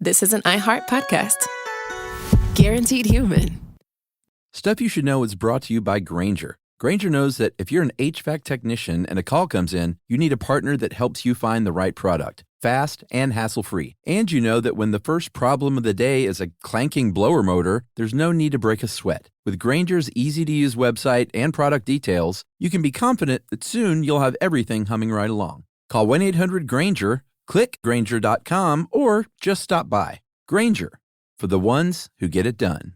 this is an iHeart podcast. Guaranteed human. Stuff You Should Know is brought to you by Grainger. Grainger knows that if you're an HVAC technician and a call comes in, you need a partner that helps you find the right product, fast and hassle-free. And you know that when the first problem of the day is a clanking blower motor, there's no need to break a sweat. With Grainger's easy-to-use website and product details, you can be confident that soon you'll have everything humming right along. Call 1-800-GRAINGER, click Grainger.com, or just stop by. Grainger, for the ones who get it done.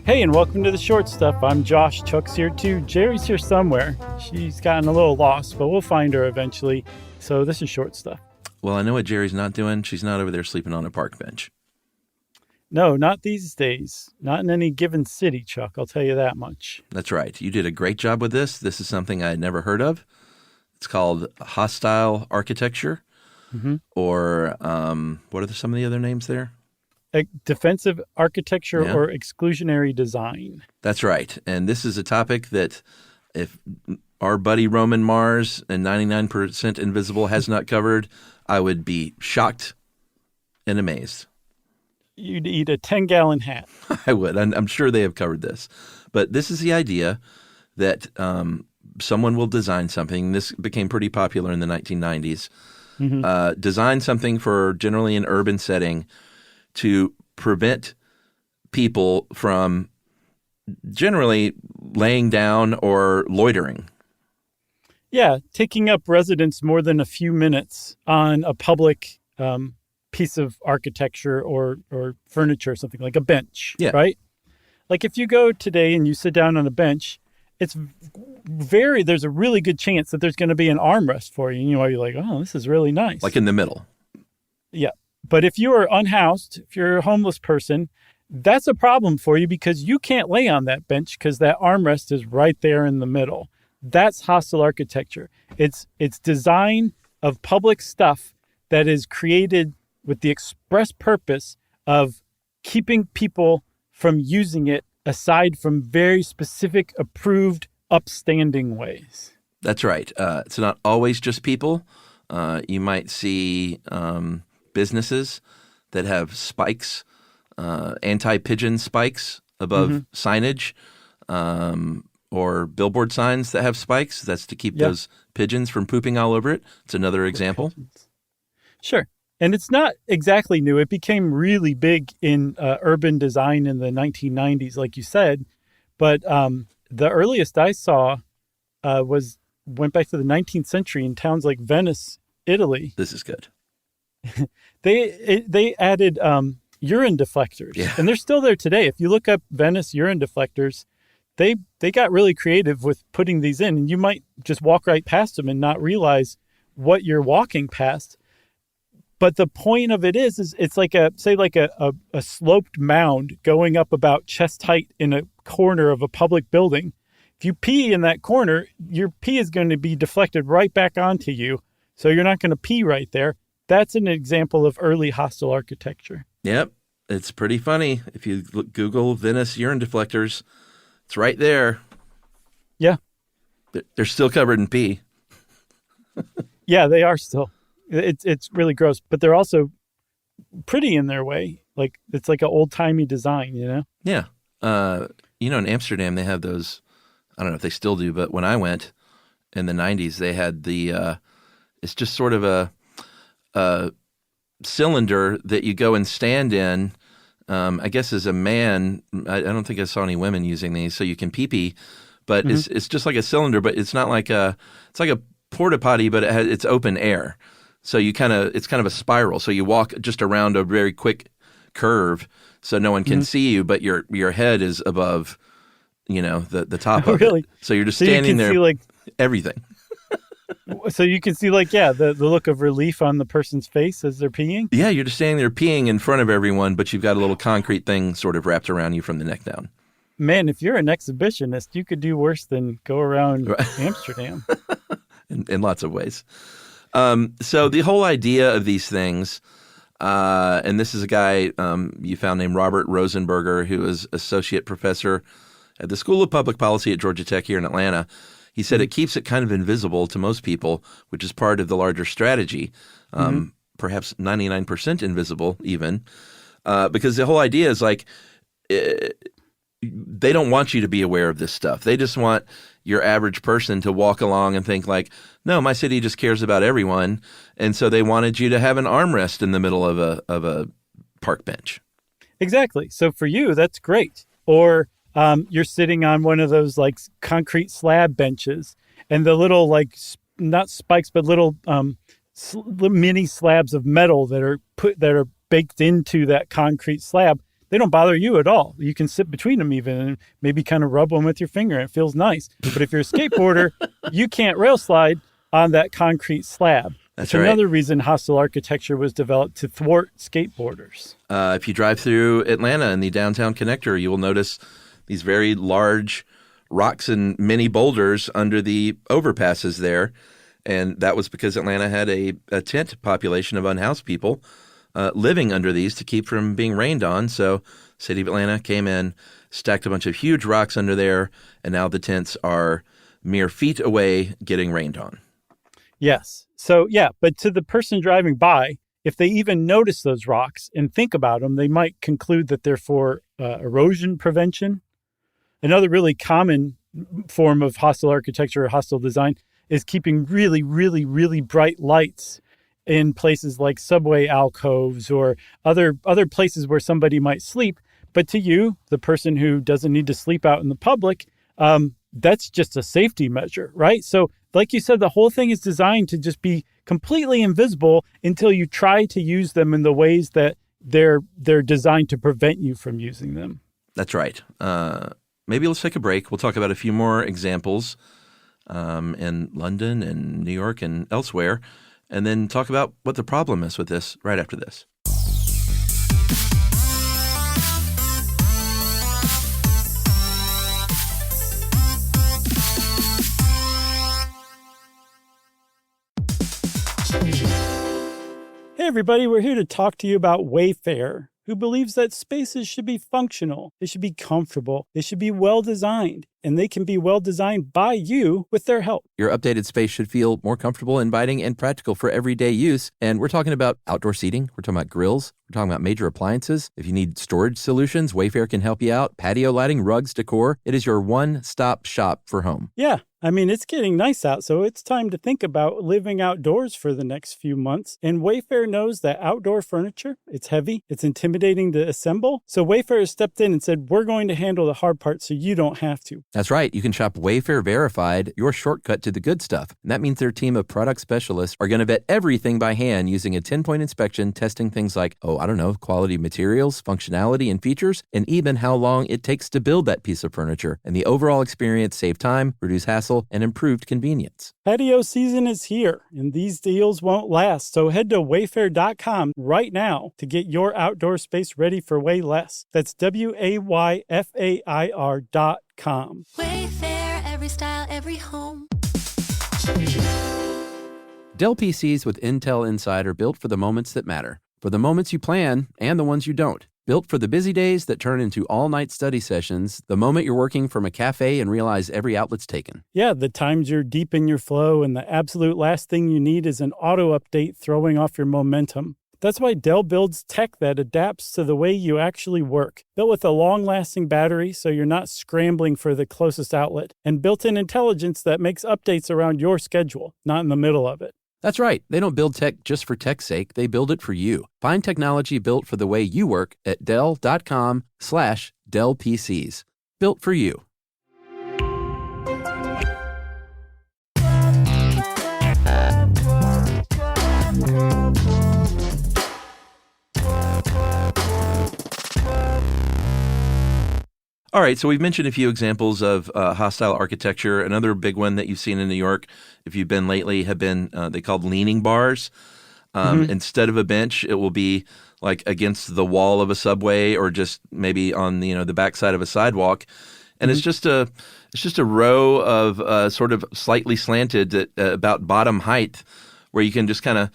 Hey, and welcome to the short stuff. I'm Josh. Chuck's here too. Jerry's here somewhere. She's gotten a little lost, but we'll find her eventually. So this is short stuff. Well, I know what Jerry's not doing. She's not over there sleeping on a park bench. No, not these days. Not in any given city, Chuck. I'll tell you that much. That's right. You did a great job with this. This is something I had never heard of. It's called hostile architecture, or what are some of the other names there? Defensive architecture or exclusionary design. That's right. And this is a topic that if our buddy Roman Mars and 99% Invisible has not covered, I would be shocked and amazed. You'd eat a 10-gallon hat. I would. I'm sure they have covered this. But this is the idea that someone will design something. This became pretty popular in the 1990s. Design something for generally an urban setting to prevent people from generally laying down or loitering. Yeah, taking up residence more than a few minutes on a public piece of architecture or furniture, something like a bench, right? Like if you go today and you sit down on a bench, there's a really good chance that there's going to be an armrest for you. And you're like, oh, this is really nice. Like in the middle. Yeah. But if you are unhoused, if you're a homeless person, that's a problem for you because you can't lay on that bench because that armrest is right there in the middle. That's hostile architecture. It's design of public stuff that is created with the express purpose of keeping people from using it aside from very specific, approved, upstanding ways. That's right. It's not always just people. You might see businesses that have spikes, anti-pigeon spikes above signage, or billboard signs that have spikes. That's to keep those pigeons from pooping all over it. It's another example. Sure. And it's not exactly new. It became really big in urban design in the 1990s, like you said. But the earliest I saw went back to the 19th century in towns like Venice, Italy. This is good. They added urine deflectors, and they're still there today. If you look up Venice urine deflectors, they got really creative with putting these in, and you might just walk right past them and not realize what you're walking past. But the point of it is it's like a sloped mound going up about chest height in a corner of a public building. If you pee in that corner, your pee is going to be deflected right back onto you, so you're not going to pee right there. That's an example of early hostile architecture. Yep. It's pretty funny. If you Google Venice urine deflectors, it's right there. Yeah. They're still covered in pee. Yeah, they are still. It's really gross, but they're also pretty in their way. Like it's like an old-timey design, you know? Yeah. In Amsterdam, they have those, I don't know if they still do, but when I went in the 90s, they had it's just sort of a cylinder that you go and stand in. I guess as a man, I don't think I saw any women using these, so you can pee-pee, but it's just like a cylinder, but it's not like it's like a porta potty, but it's open air. So it's kind of a spiral. So you walk just around a very quick curve, so no one can see you, but your head is above, the top of it. So you're just standing there. See, everything. So you can see the look of relief on the person's face as they're peeing? Yeah, you're just standing there peeing in front of everyone, but you've got a little concrete thing sort of wrapped around you from the neck down. Man, if you're an exhibitionist, you could do worse than go around Amsterdam. In lots of ways. So the whole idea of these things, and this is a guy you found named Robert Rosenberger, who is associate professor at the School of Public Policy at Georgia Tech here in Atlanta. He said it keeps it kind of invisible to most people, which is part of the larger strategy, perhaps 99% invisible even, because the whole idea is like they don't want you to be aware of this stuff. They just want your average person to walk along and think like, no, my city just cares about everyone. And so they wanted you to have an armrest in the middle of a park bench. Exactly. So for you, that's great. Or you're sitting on one of those like concrete slab benches, and the little like not spikes, but little mini slabs of metal that are baked into that concrete slab. They don't bother you at all. You can sit between them even and maybe kind of rub them with your finger. It feels nice. But if you're a skateboarder, you can't rail slide on that concrete slab. That's right. Another reason hostile architecture was developed to thwart skateboarders. If you drive through Atlanta in the downtown connector, you will notice these very large rocks and mini boulders under the overpasses there. And that was because Atlanta had a tent population of unhoused people living under these to keep from being rained on. So City of Atlanta came in, stacked a bunch of huge rocks under there, and now the tents are mere feet away getting rained on. Yes. So, yeah, but to the person driving by, if they even notice those rocks and think about them, they might conclude that they're for erosion prevention. Another really common form of hostile architecture or hostile design is keeping really, really, really bright lights in places like subway alcoves or other places where somebody might sleep. But to you, the person who doesn't need to sleep out in the public, that's just a safety measure, right? So like you said, the whole thing is designed to just be completely invisible until you try to use them in the ways that they're designed to prevent you from using them. That's right. Maybe let's take a break. We'll talk about a few more examples in London and New York and elsewhere, and then talk about what the problem is with this right after this. Hey everybody, we're here to talk to you about Wayfair, who believes that spaces should be functional, they should be comfortable, they should be well-designed, and they can be well-designed by you with their help. Your updated space should feel more comfortable, inviting, and practical for everyday use. And we're talking about outdoor seating. We're talking about grills. We're talking about major appliances. If you need storage solutions, Wayfair can help you out. Patio lighting, rugs, decor. It is your one-stop shop for home. Yeah. I mean, it's getting nice out, so it's time to think about living outdoors for the next few months. And Wayfair knows that outdoor furniture, it's heavy, it's intimidating to assemble. So Wayfair has stepped in and said, we're going to handle the hard part so you don't have to. That's right. You can shop Wayfair Verified, your shortcut to the good stuff. And that means their team of product specialists are going to vet everything by hand using a 10-point inspection, testing things like, quality materials, functionality, and features, and even how long it takes to build that piece of furniture. And the overall experience save time, reduce hassle, and improved convenience. Patio season is here, and these deals won't last. So head to wayfair.com right now to get your outdoor space ready for way less. That's WAYFAIR.com. Wayfair, every style, every home. Dell PCs with Intel Inside are built for the moments that matter, for the moments you plan and the ones you don't. Built for the busy days that turn into all-night study sessions, the moment you're working from a cafe and realize every outlet's taken. Yeah, the times you're deep in your flow and the absolute last thing you need is an auto update throwing off your momentum. That's why Dell builds tech that adapts to the way you actually work. Built with a long-lasting battery so you're not scrambling for the closest outlet, and built-in intelligence that makes updates around your schedule, not in the middle of it. That's right. They don't build tech just for tech's sake. They build it for you. Find technology built for the way you work at Dell.com/Dell PCs. Built for you. All right, so we've mentioned a few examples of hostile architecture. Another big one that you've seen in New York, if you've been lately, have been they called leaning bars. Instead of a bench, it will be like against the wall of a subway or just maybe on the backside of a sidewalk, and it's just a row of sort of slightly slanted at about bottom height, where you can just kind of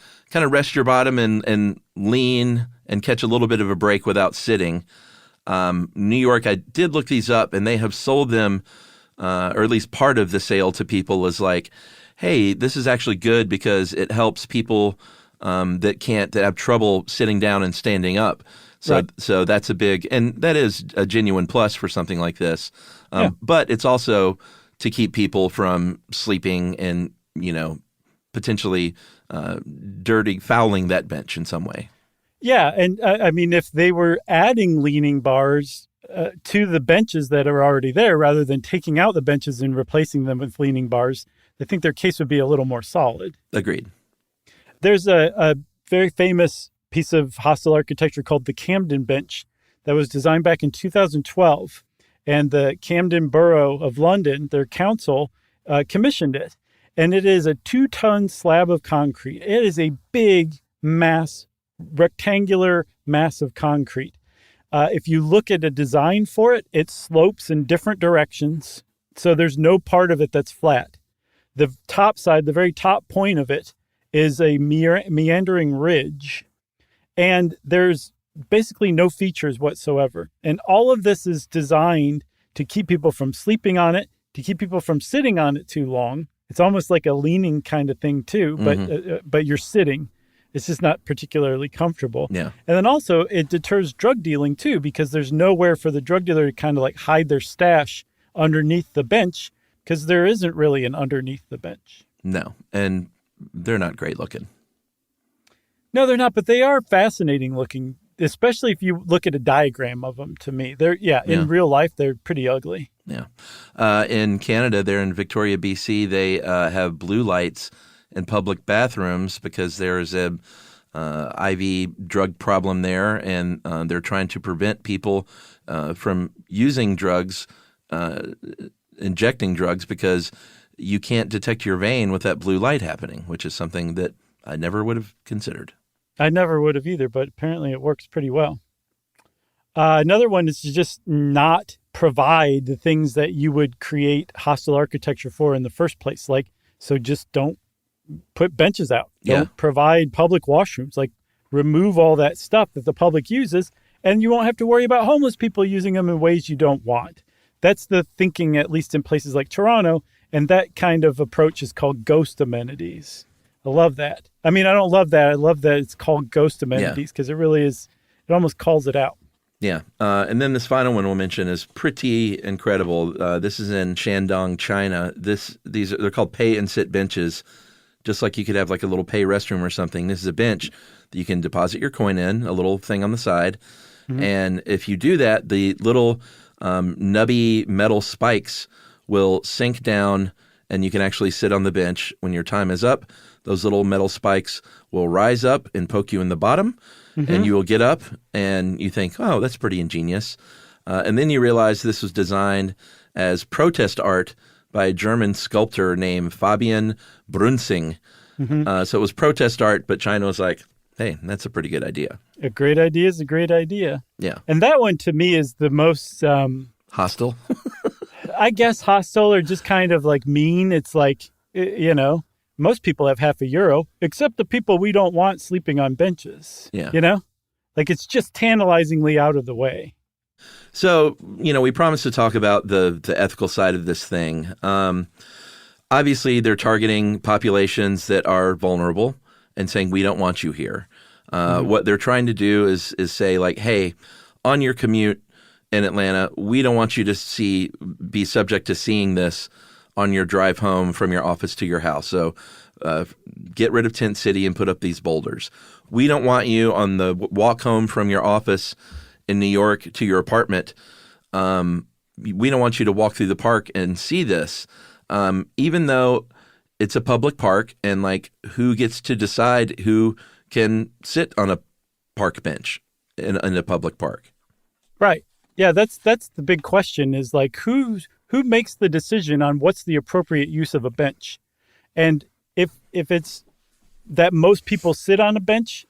rest your bottom and lean and catch a little bit of a break without sitting. New York, I did look these up, and they have sold them or at least part of the sale to people is like, hey, this is actually good because it helps people that have trouble sitting down and standing up. So that's a big, and that is a genuine plus for something like this. But it's also to keep people from sleeping and, potentially fouling that bench in some way. Yeah. And I mean, if they were adding leaning bars to the benches that are already there, rather than taking out the benches and replacing them with leaning bars, I think their case would be a little more solid. Agreed. There's a very famous piece of hostile architecture called the Camden Bench that was designed back in 2012. And the Camden Borough of London, their council, commissioned it. And it is a 2-ton slab of concrete. It is a big rectangular mass of concrete. If you look at a design for it, it slopes in different directions. So there's no part of it that's flat. The top side, the very top point of it, is a meandering ridge. And there's basically no features whatsoever. And all of this is designed to keep people from sleeping on it, to keep people from sitting on it too long. It's almost like a leaning kind of thing too, but you're sitting. It's just not particularly comfortable. Yeah. And then also it deters drug dealing too, because there's nowhere for the drug dealer to kind of like hide their stash underneath the bench, because there isn't really an underneath the bench. No. And they're not great looking. No, they're not, but they are fascinating looking, especially if you look at a diagram of them to me. In real life, they're pretty ugly. Yeah. In Canada, they're in Victoria, BC, they have blue lights in public bathrooms because there's a IV drug problem there, and they're trying to prevent people from using drugs, injecting drugs, because you can't detect your vein with that blue light happening, which is something that I never would have considered. I never would have either, but apparently it works pretty well. Another one is to just not provide the things that you would create hostile architecture for in the first place. So just don't put benches out. Don't provide public washrooms. Remove all that stuff that the public uses, and you won't have to worry about homeless people using them in ways you don't want. That's the thinking, at least in places like Toronto, and that kind of approach is called ghost amenities. I love that. I mean, I don't love that. I love that it's called ghost amenities because it really is, it almost calls it out. Yeah. And then this final one we'll mention is pretty incredible. This is in Shandong, China. They're called pay and sit benches, just like you could have like a little pay restroom or something. This is a bench that you can deposit your coin in, a little thing on the side. Mm-hmm. And if you do that, the little nubby metal spikes will sink down, and you can actually sit on the bench. When your time is up, those little metal spikes will rise up and poke you in the bottom, and you will get up, and you think, oh, that's pretty ingenious. And then you realize this was designed as protest art by a German sculptor named Fabian Brunsing. So it was protest art, but China was like, hey, that's a pretty good idea. A great idea is a great idea. Yeah. And that one to me is the most... hostile? I guess hostile, or just kind of like mean. It's like, most people have €0.50, except the people we don't want sleeping on benches. Yeah. It's just tantalizingly out of the way. So, we promised to talk about the ethical side of this thing. Obviously, they're targeting populations that are vulnerable and saying, we don't want you here. What they're trying to do is say, like, hey, on your commute in Atlanta, we don't want you to be subject to seeing this on your drive home from your office to your house. So get rid of Tent City and put up these boulders. We don't want you on the walk home from your office in New York to your apartment. We don't want you to walk through the park and see this, even though it's a public park, and like, who gets to decide who can sit on a park bench in a public park? Right. Yeah, that's the big question, is like, who makes the decision on what's the appropriate use of a bench? And if it's that most people sit on a bench,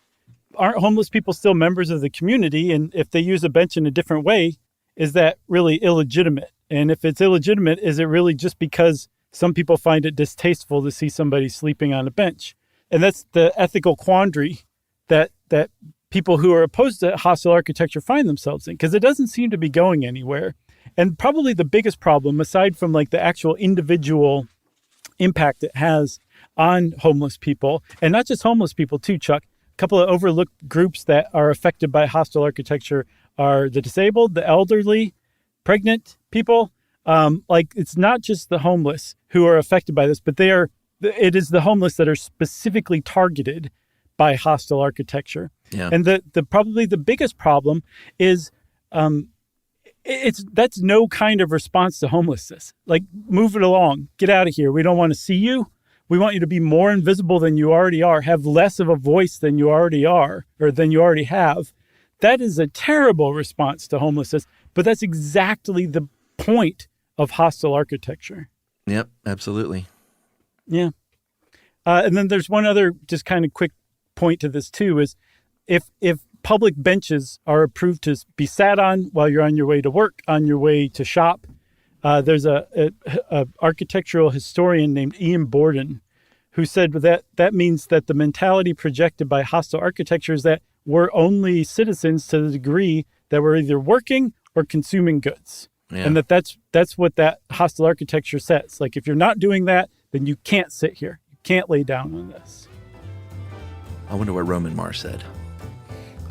aren't homeless people still members of the community? And if they use a bench in a different way, is that really illegitimate? And if it's illegitimate, is it really just because some people find it distasteful to see somebody sleeping on a bench? And that's the ethical quandary that people who are opposed to hostile architecture find themselves in, because it doesn't seem to be going anywhere. And probably the biggest problem, aside from like the actual individual impact it has on homeless people, and not just homeless people too, Chuck, a couple of overlooked groups that are affected by hostile architecture are the disabled, the elderly, pregnant people. Like it's not just the homeless who are affected by this, but it is the homeless that are specifically targeted by hostile architecture. Yeah. And the probably the biggest problem is that's no kind of response to homelessness. Like, move it along, get out of here. We don't want to see you. We want you to be more invisible than you already are, have less of a voice than you already are, or than you already have. That is a terrible response to homelessness, but that's exactly the point of hostile architecture. Yep, absolutely. Yeah. And then there's one other just kind of quick point to this too, is if public benches are approved to be sat on while you're on your way to work, on your way to shop, there's a architectural historian named Ian Borden who said that means that the mentality projected by hostile architecture is that we're only citizens to the degree that we're either working or consuming goods. Yeah. And that's what that hostile architecture says. Like, if you're not doing that, then you can't sit here. You can't lay down on this. I wonder what Roman Mars said.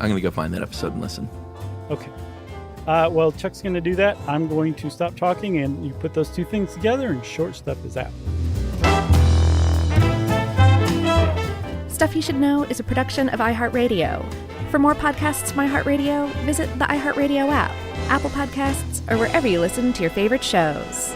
I'm going to go find that episode and listen. Okay. Well, Chuck's going to do that. I'm going to stop talking, and you put those two things together, and Short Stuff is out. Stuff You Should Know is a production of iHeartRadio. For more podcasts from iHeartRadio, visit the iHeartRadio app, Apple Podcasts, or wherever you listen to your favorite shows.